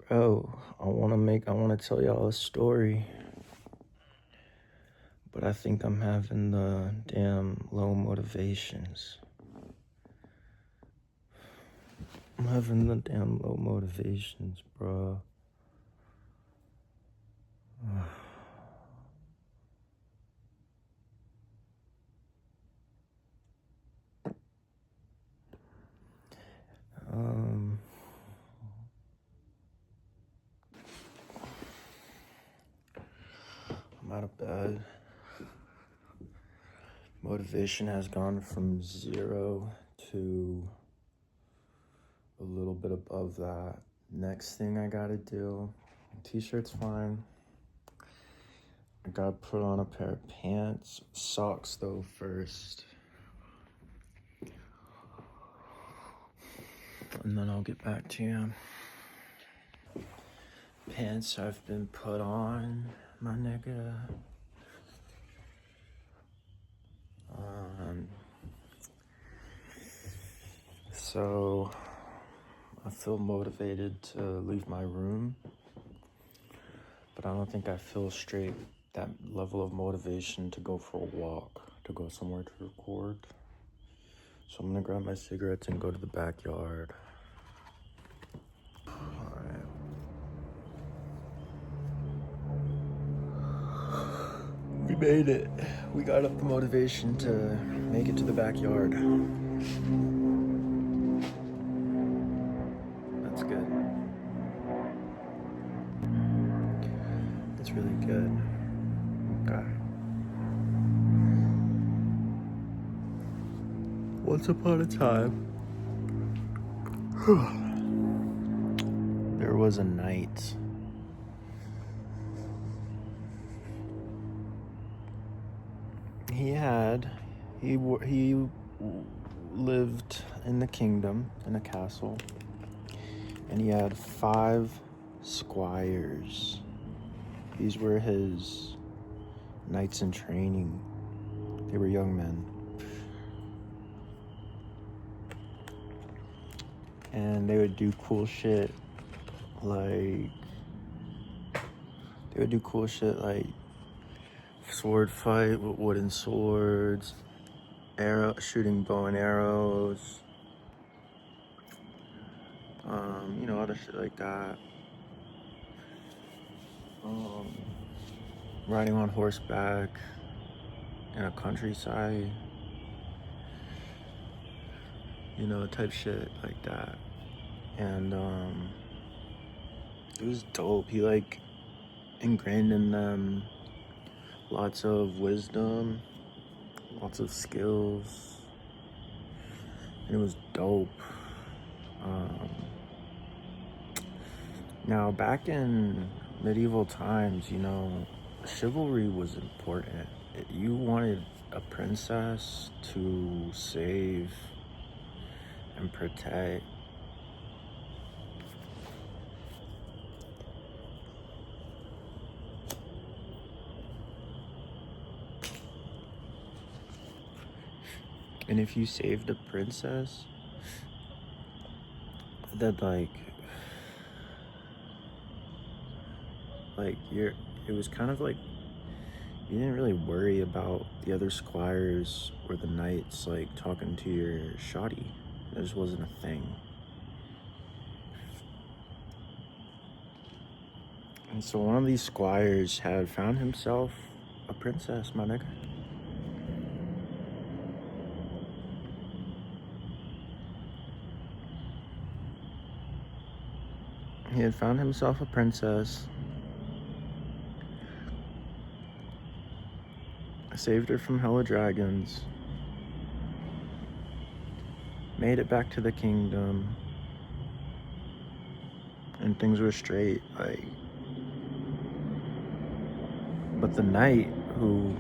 Bro, I want to tell y'all a story, but I think I'm having the damn low motivations. I'm having the damn low motivations, bro. I'm out of bed. Motivation has gone from 0 to a little bit above that. Next thing I gotta do, t-shirt's fine. I gotta put on a pair of pants, socks though first. And then I'll get back to you. Pants have been put on, my nigga. So I feel motivated to leave my room, but I don't think I feel straight that level of motivation to go for a walk, to go somewhere to record. So I'm gonna grab my cigarettes and go to the backyard. Alright. We made it. We got up the motivation to make it to the backyard. That's good. That's really good. Okay. Once upon a time, there was a knight. He lived in the kingdom, in a castle, and he had 5 squires. These were his knights in training. They were young men. And they would do cool shit like sword fight with wooden swords, shooting bow and arrows, other shit like that. Riding on horseback in a countryside, type shit like that. And it was dope. He ingrained in them lots of wisdom, lots of skills, and it was dope. Now, back in medieval times, chivalry was important. You wanted a princess to save and protect. And if you saved a princess, that it was kind of like you didn't really worry about the other squires or the knights talking to your shawty. That just wasn't a thing. And so one of these squires had found himself a princess, my nigga. He had found himself a princess, saved her from hella dragons, made it back to the kingdom, and things were straight. But the knight who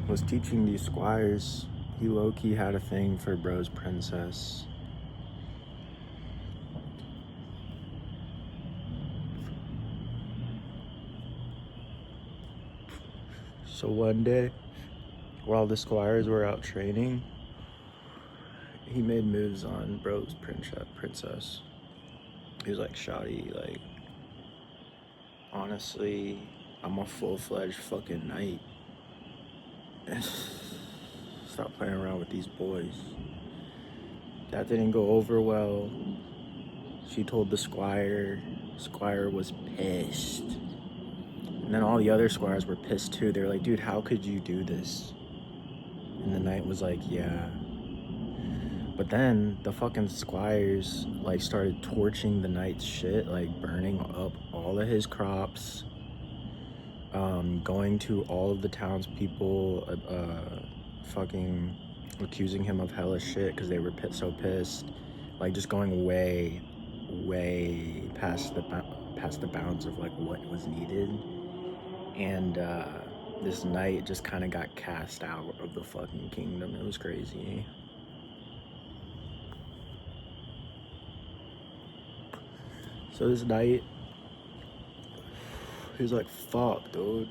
was teaching these squires, he low-key had a thing for bro's princess. So one day, while the squires were out training, he made moves on bro's princess. He was like, shawty, honestly, I'm a full-fledged fucking knight. Stop playing around with these boys. That didn't go over well. She told the squire. Squire was pissed. And then all the other squires were pissed too. They were like, dude, how could you do this? And the knight was like, yeah. But then the fucking squires like started torching the knight's shit, like burning up all of his crops, going to all of the townspeople, fucking accusing him of hella shit because they were so pissed, like just going way past the bounds of like what was needed. And this knight just kind of got cast out of the fucking kingdom. It was crazy. So this knight, he was like, fuck, dude.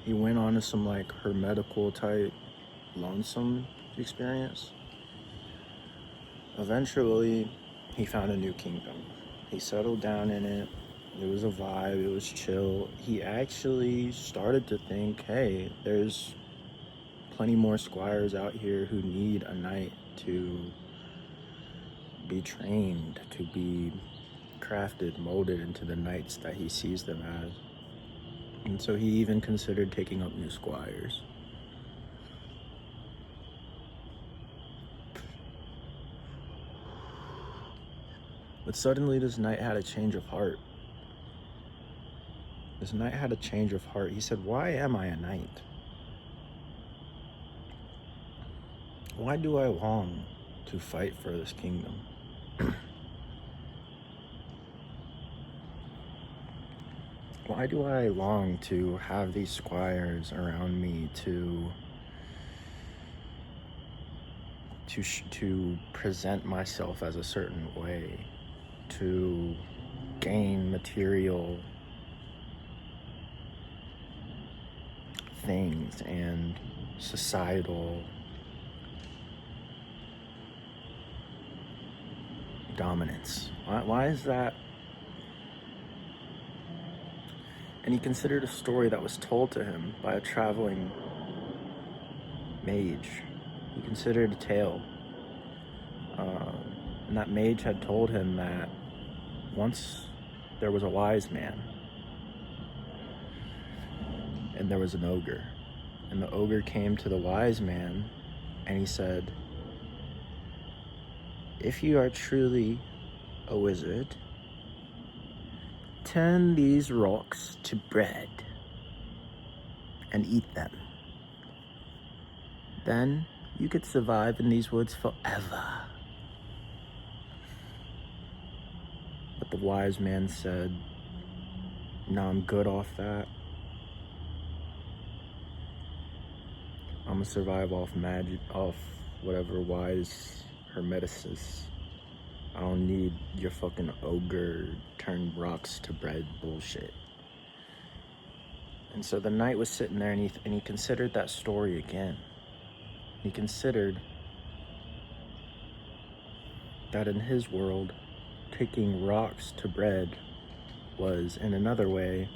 He went on to some like hermetical type lonesome experience. Eventually, he found a new kingdom. He settled down in it. It was a vibe, it was chill. He actually started to think, hey, there's plenty more squires out here who need a knight to be trained, to be crafted, molded into the knights that he sees them as. And so he even considered taking up new squires. But suddenly this knight had a change of heart. This knight had a change of heart. He said, why am I a knight? Why do I long to fight for this kingdom? Why do I long to have these squires around me to present myself as a certain way, to gain material things and societal dominance? Why is that? And he considered a story that was told to him by a traveling mage. He considered a tale. And that mage had told him that once there was a wise man, and there was an ogre. And the ogre came to the wise man, and he said, if you are truly a wizard, turn these rocks to bread and eat them. Then you could survive in these woods forever. But the wise man said, no, I'm good off that. I'm gonna survive off magic, off whatever wise hermeticists. I don't need your fucking ogre turn rocks to bread bullshit. And so the knight was sitting there, and he considered that story again. He considered that in his world, taking rocks to bread was, in another way,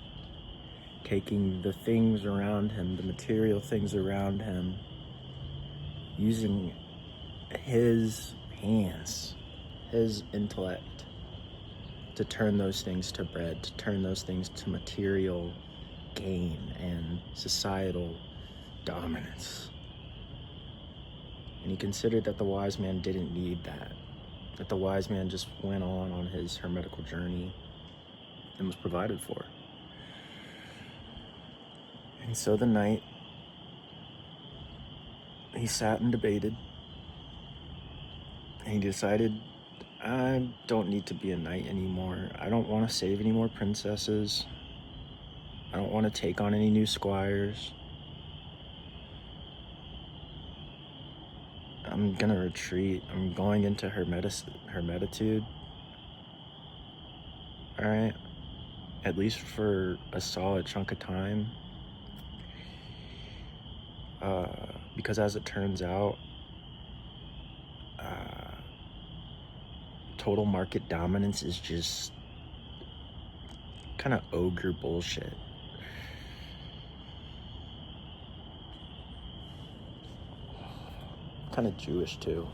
taking the things around him, the material things around him, using his hands, his intellect, to turn those things to bread, to turn those things to material gain and societal dominance. And he considered that the wise man didn't need that the wise man just went on his hermetical journey and was provided for. And so the knight, he sat and debated, and he decided, I don't need to be a knight anymore. I don't want to save any more princesses. I don't want to take on any new squires. I'm gonna retreat. I'm going into hermetitude. Alright? At least for a solid chunk of time. Because as it turns out, total market dominance is just kind of ogre bullshit. Kind of Jewish too,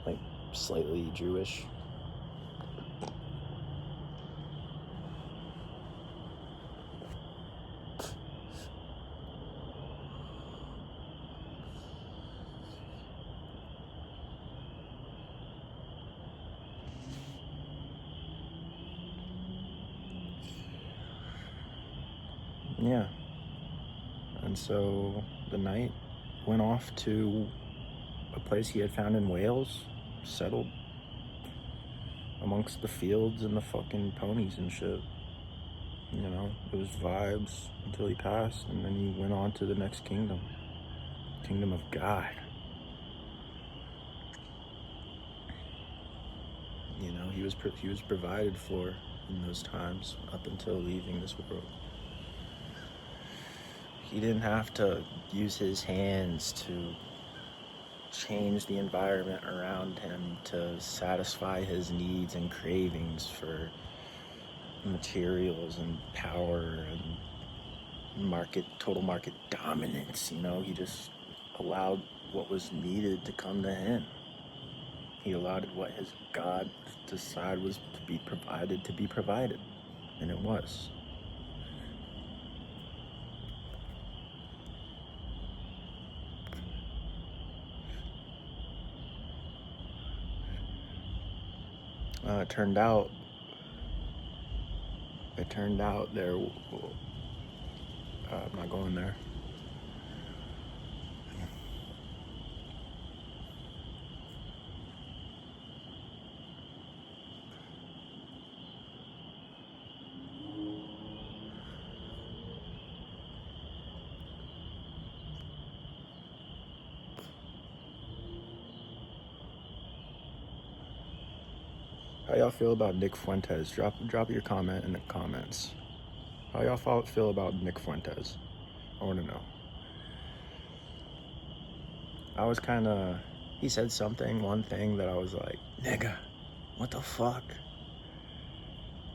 like slightly Jewish. Yeah. And so the knight went off to a place he had found in Wales, settled amongst the fields and the fucking ponies and shit. You know, it was vibes until he passed, and then he went on to the next kingdom. Kingdom of God. You know, he was provided for in those times up until leaving this world. He didn't have to use his hands to change the environment around him to satisfy his needs and cravings for materials and power and total market dominance. You know, he just allowed what was needed to come to him. He allowed what his God decided was to be provided, and it was. It turned out there. I'm not going there. How y'all feel about Nick Fuentes? Drop your comment in the comments. How y'all feel about Nick Fuentes? I want to know. I was kind of... He said one thing that I was like, nigga, what the fuck?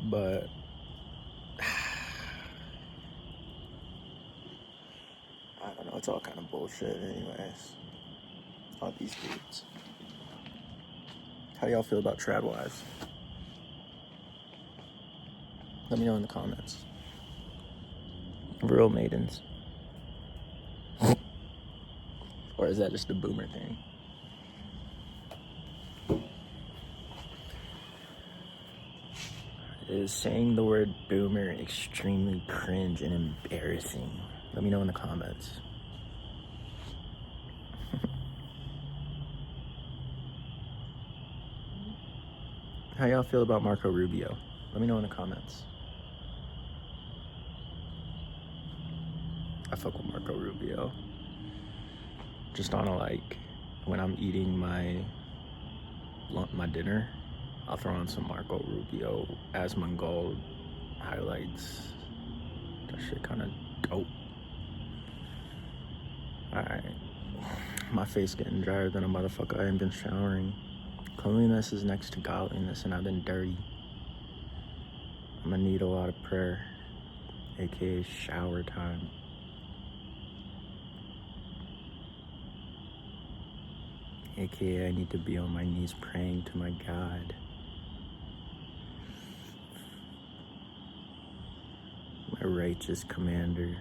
But... I don't know, it's all kind of bullshit anyways. All these dudes. How y'all feel about trad wives? Let me know in the comments. Real maidens. Or is that just a boomer thing? Is saying the word boomer extremely cringe and embarrassing? Let me know in the comments. How y'all feel about Marco Rubio? Let me know in the comments. I fuck with Marco Rubio. Just on a when I'm eating my dinner, I'll throw on some Marco Rubio Asmongold highlights. That shit kind of dope. Alright. My face getting drier than a motherfucker. I ain't been showering. Cleanliness is next to godliness, and I've been dirty. I'm gonna need a lot of prayer, aka shower time. AKA I need to be on my knees praying to my God. My righteous commander.